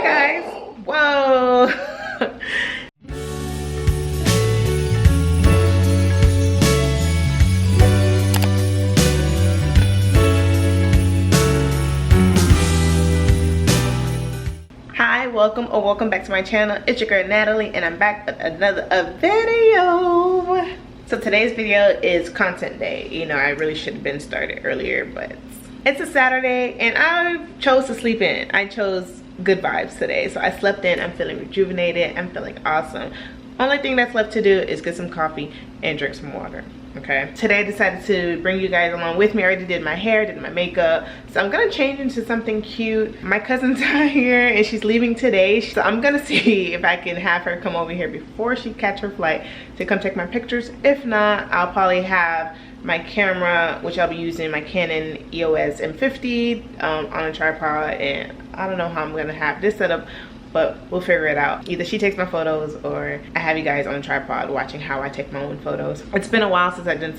guys. Whoa. Hi, welcome back to my channel. It's your girl Natalie, and I'm back with another video. So today's video is content day. You know, I really should have been started earlier, but it's a Saturday and I chose to sleep in. I chose good vibes today, so I slept in. I'm feeling rejuvenated. I'm feeling awesome. Only thing that's left to do is get some coffee and drink some water. Okay, today I decided to bring you guys along with me. I already did my hair, did my makeup, so I'm gonna change into something cute. My cousin's out here and she's leaving today, so I'm gonna see if I can have her come over here before she catch her flight to come take my pictures. If not, I'll probably have my camera, which I'll be using my Canon EOS M50 on a tripod, and I don't know how I'm gonna have this set up, but we'll figure it out. Either she takes my photos or I have you guys on a tripod watching how I take my own photos. It's been a while since I did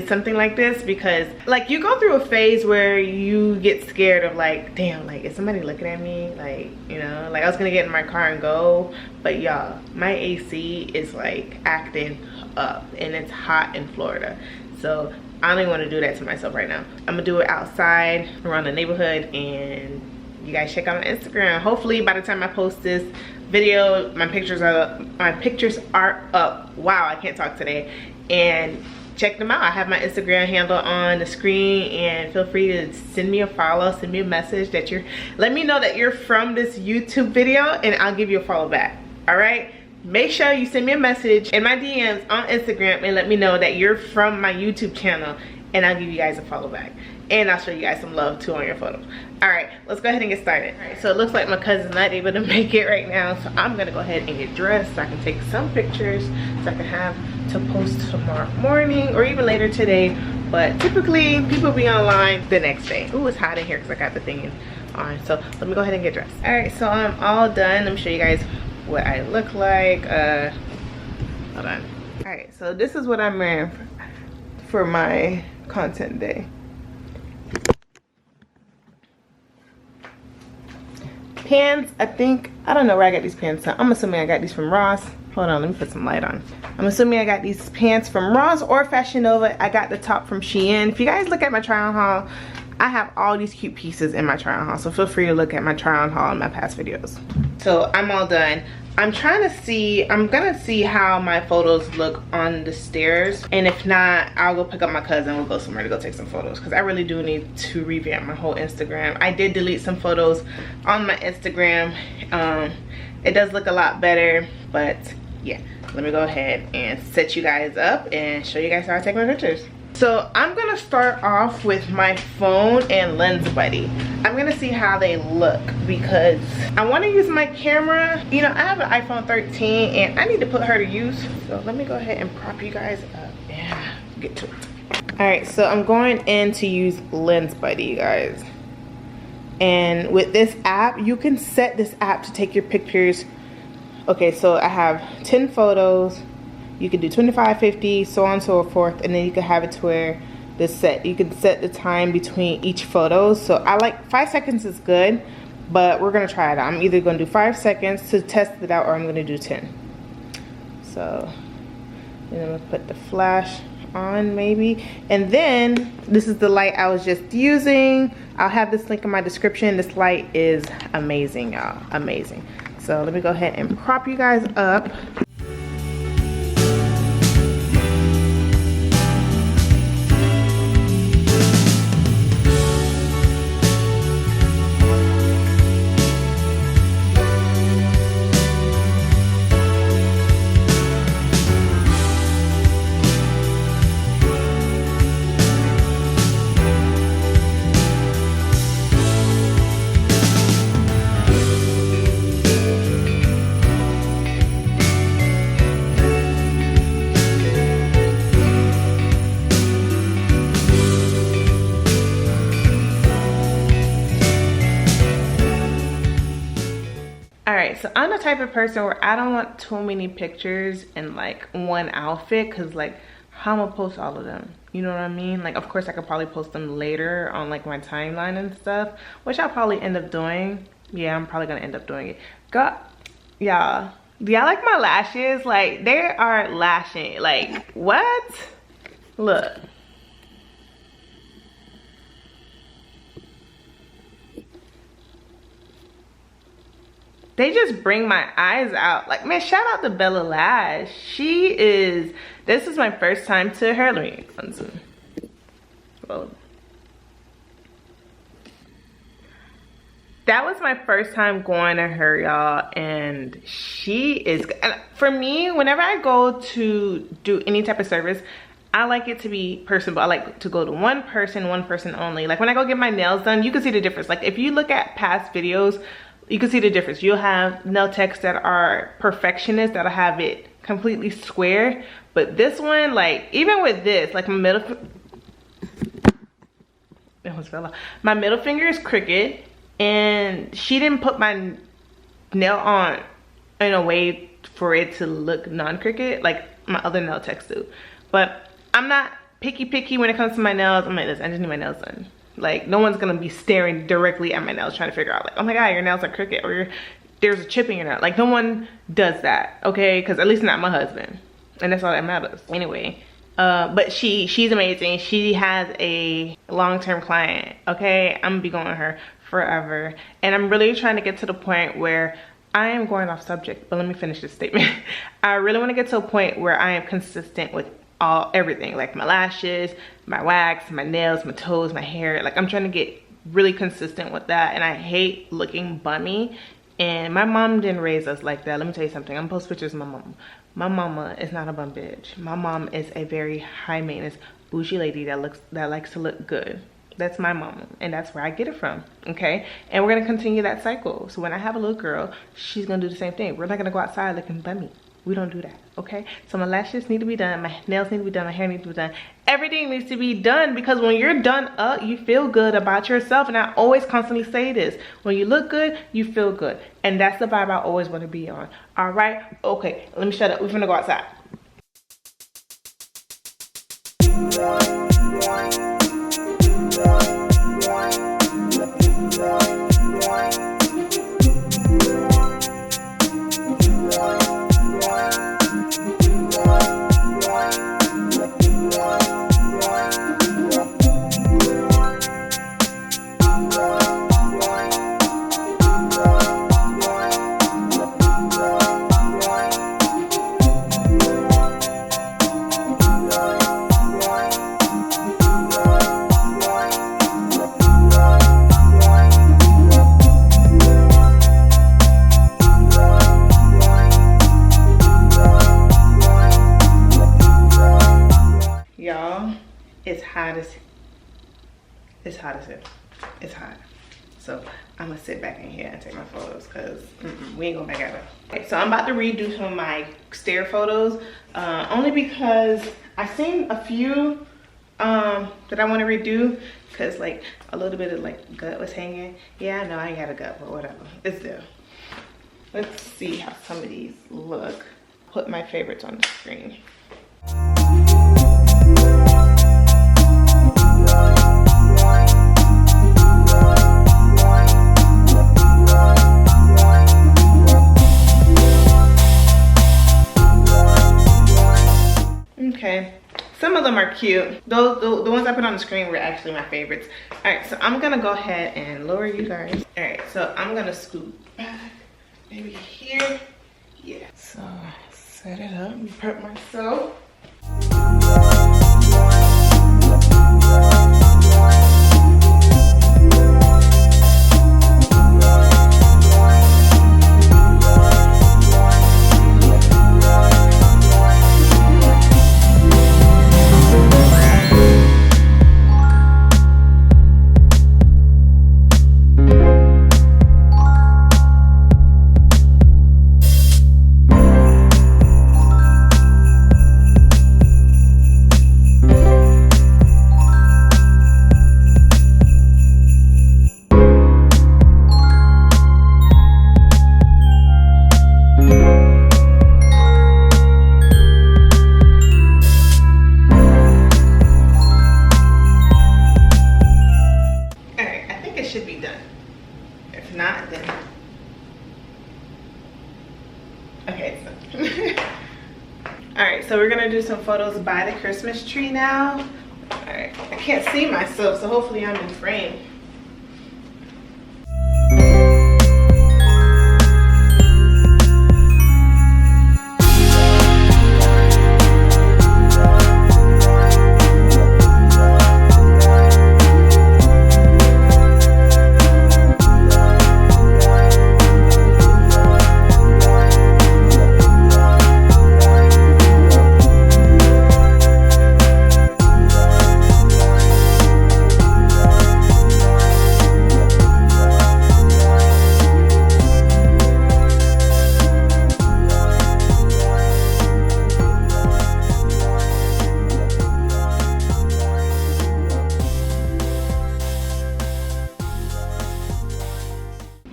something like this, because like you go through a phase where you get scared of like, damn, like is somebody looking at me? Like, you know, like I was gonna get in my car and go, but y'all, my AC is like acting up and it's hot in Florida. So I don't even want to do that to myself right now. I'm gonna do it outside around the neighborhood, and you guys check out my Instagram. Hopefully by the time I post this video, my pictures are up. Wow, I can't talk today. And check them out. I have my Instagram handle on the screen, and feel free to send me a follow, send me a message that let me know that you're from this YouTube video, and I'll give you a follow back. All right? Make sure you send me a message in my DMs on Instagram and let me know that you're from my YouTube channel, and I'll give you guys a follow back. And I'll show you guys some love too on your photos. All right, let's go ahead and get started. All right, so it looks like my cousin's not able to make it right now, so I'm gonna go ahead and get dressed so I can take some pictures so I can have to post tomorrow morning or even later today. But typically people be online the next day. Ooh, it's hot in here because I got the thing on. So let me go ahead and get dressed. All right, so I'm all done. Let me show you guys what I look like. Hold on. All right, so this is what I'm wearing for my content day. Pants, I don't know where I got these pants from. I'm assuming I got these from Ross. Hold on, let me put some light on. I'm assuming I got these pants from Ross or Fashion Nova. I got the top from Shein. If you guys look at my try on haul, I have all these cute pieces in my try on haul, so feel free to look at my try on haul in my past videos. So I'm all done. I'm gonna see how my photos look on the stairs, and if not, I'll go pick up my cousin. We'll go somewhere to go take some photos, because I really do need to revamp my whole Instagram. I did delete some photos on my Instagram. It does look a lot better, but yeah, let me go ahead and set you guys up and show you guys how I take my pictures. So I'm gonna start off with my phone and Lens Buddy. I'm gonna see how they look, because I want to use my camera. You know, I have an iPhone 13 and I need to put her to use. So let me go ahead and prop you guys up and get to it. All right, so I'm going in to use Lens Buddy, you guys. And with this app, you can set this app to take your pictures. Okay, so I have 10 photos. You can do 25, 50, so on and so forth, and then you can have it to where you can set the time between each photo. So I like 5 seconds is good, but we're gonna try it out. I'm either gonna do 5 seconds to test it out, or I'm gonna do 10. So then I'm gonna put the flash on maybe, and then this is the light I was just using. I'll have this link in my description. This light is amazing, y'all, amazing. So let me go ahead and prop you guys up. Alright, so I'm the type of person where I don't want too many pictures in like one outfit, because like how am I gonna post all of them? You know what I mean? Like, of course I could probably post them later on like my timeline and stuff, which I'll probably end up doing. Yeah, I'm probably gonna end up doing it. God, y'all, do y'all like my lashes? Like, they are lashing. Like, what? Look. They just bring my eyes out. Like, man, shout out to Bella Lash. This is my first time to her. Let me unzoom. Well, that was my first time going to her, y'all, and for me, whenever I go to do any type of service, I like it to be personable. I like to go to one person only. Like when I go get my nails done, you can see the difference. Like if you look at past videos, you can see the difference. You'll have nail techs that are perfectionists that'll have it completely square, but this one, like even with this, like my middle finger is crooked, and she didn't put my nail on in a way for it to look non-crooked like my other nail techs do. But I'm not picky when it comes to my nails. I'm like, listen, I just need my nails done. Like no one's gonna be staring directly at my nails trying to figure out like, oh my god, your nails are crooked, or there's a chip in your nail. Like no one does that, okay? Because at least not my husband, and that's all that matters. Anyway, but she's amazing. She has a long-term client, okay? I'm gonna be going to her forever, and I'm really trying to get to the point where I am going off subject, but let me finish this statement. I really want to get to a point where I am consistent with everything, like my lashes, my wax, my nails, my toes, my hair. Like I'm trying to get really consistent with that, and I hate looking bummy. And my mom didn't raise us like that. Let me tell you something. I'm gonna post pictures of my mom. My mama is not a bum bitch. My mom is a very high maintenance bougie lady that likes to look good. That's my mama, and that's where I get it from, okay? And we're gonna continue that cycle. So when I have a little girl, she's gonna do the same thing. We're not gonna go outside looking bummy. We don't do that, okay? So my lashes need to be done, my nails need to be done, my hair needs to be done. Everything needs to be done, because when you're done up, you feel good about yourself. And I always constantly say this: when you look good, you feel good. And that's the vibe I always want to be on. All right? Okay, let me shut up. We're gonna go outside. It's hot. So I'm gonna sit back in here and take my photos, because we ain't going back at it. Okay, so I'm about to redo some of my stair photos, only because I've seen a few that I want to redo, because like a little bit of like gut was hanging. Yeah, I know I ain't got a gut, but whatever, it's there. Let's see how some of these look. Put my favorites on the screen. Okay, some of them are cute. The ones I put on the screen were actually my favorites. All right, so I'm gonna go ahead and lower you guys. All right, so I'm gonna scoot back, maybe here. Yeah, so set it up, prep myself. Okay, so all right, so we're gonna do some photos by the Christmas tree now. All right, I can't see myself, so hopefully I'm in frame.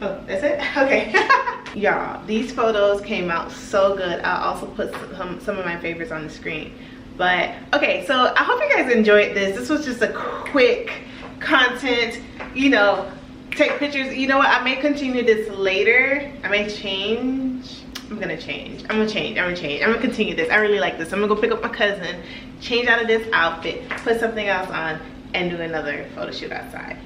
Oh, that's it? Okay. Y'all, these photos came out so good. I'll also put some of my favorites on the screen. But, okay, so I hope you guys enjoyed this. This was just a quick content, you know, take pictures. You know what? I may continue this later. I may change. I'm gonna continue this. I really like this. I'm gonna go pick up my cousin, change out of this outfit, put something else on, and do another photo shoot outside.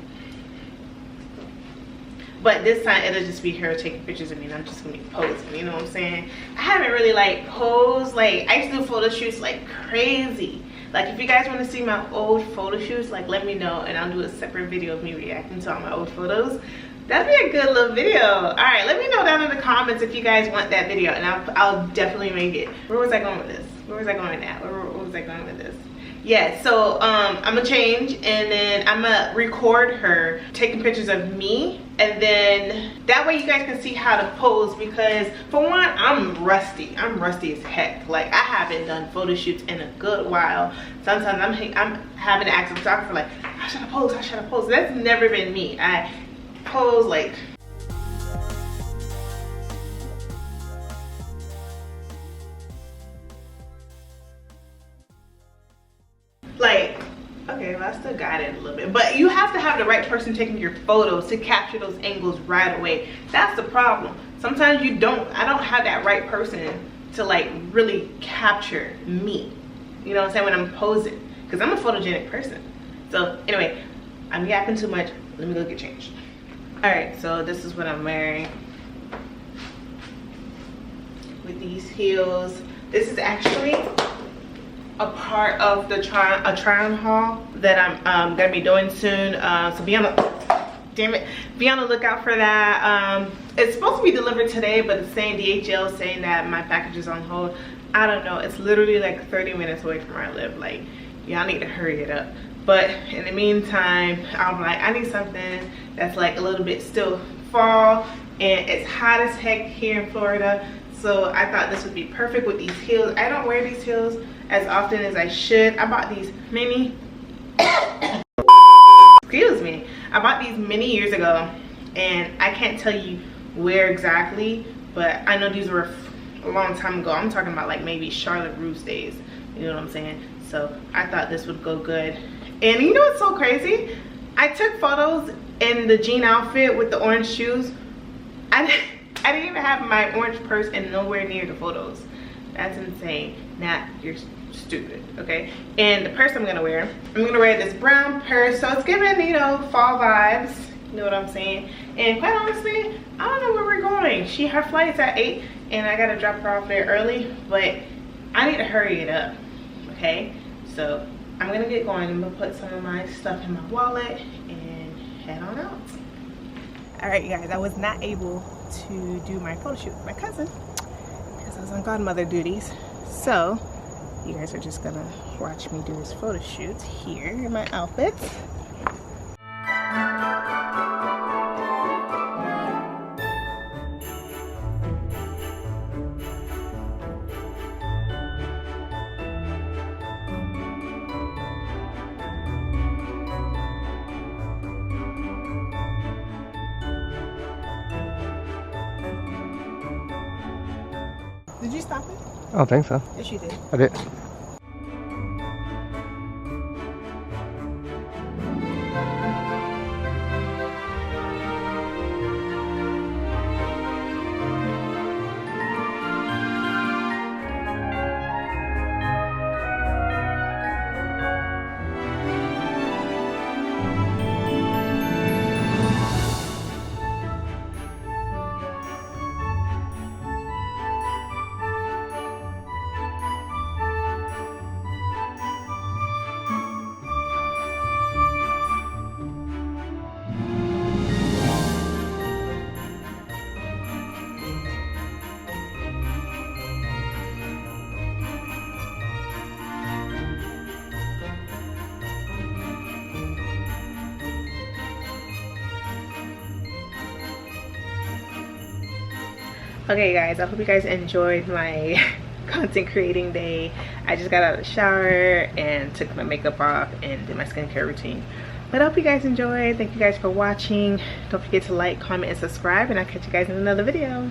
But this time it'll just be her taking pictures of me and I'm just gonna be posing, you know what I'm saying? I haven't really like posed, like I used to do photo shoots like crazy. Like if you guys wanna see my old photo shoots, like let me know and I'll do a separate video of me reacting to all my old photos. That'd be a good little video. All right, let me know down in the comments if you guys want that video and I'll definitely make it. Where was I going with this? Where was I going with that? Where was I going with this? Yeah, so I'm gonna change and then I'm gonna record her taking pictures of me, and then that way you guys can see how to pose, because for one, I'm rusty as heck. Like I haven't done photo shoots in a good while. Sometimes I'm having to ask the photographer like, how should I pose? That's never been me. I pose like okay, well, I still got it a little bit, but you have to have the right person taking your photos to capture those angles right away. That's the problem. Sometimes I don't have that right person to like really capture me, you know what I'm saying, when I'm posing, because I'm a photogenic person. So anyway, I'm yapping too much. Let me go get changed. All right, so this is what I'm wearing with these heels. This is actually a part of the try-on haul that I'm gonna be doing soon. So be on the lookout for that. It's supposed to be delivered today, but it's saying DHL saying that my package is on hold. I don't know. It's literally like 30 minutes away from where I live. Like, y'all need to hurry it up. But in the meantime, I'm like, I need something that's like a little bit still fall, and it's hot as heck here in Florida. So I thought this would be perfect with these heels. I don't wear these heels as often as I should. I bought these mini excuse me, I bought these many years ago, and I can't tell you where exactly, but I know these were a long time ago. I'm talking about like maybe Charlotte Russe days, you know what I'm saying? So I thought this would go good. And you know what's so crazy? I took photos in the jean outfit with the orange shoes. I didn't even have my orange purse and nowhere near the photos. That's insane. Nah, you're stupid, okay? And the purse I'm gonna wear this brown purse, so it's giving, you know, fall vibes, you know what I'm saying? And quite honestly, I don't know where we're going. Her flight's at 8 and I gotta drop her off there early, but I need to hurry it up, okay? So I'm gonna get going. I'm gonna put some of my stuff in my wallet and head on out. All right, guys, I was not able to do my photo shoot with my cousin because I was on godmother duties. So you guys are just gonna watch me do this photo shoot here in my outfit. Did you stop it? I don't think so. Yes, you did. I did. Okay guys, I hope you guys enjoyed my content creating day. I just got out of the shower and took my makeup off and did my skincare routine. But I hope you guys enjoyed. Thank you guys for watching. Don't forget to like, comment, and subscribe, and I'll catch you guys in another video.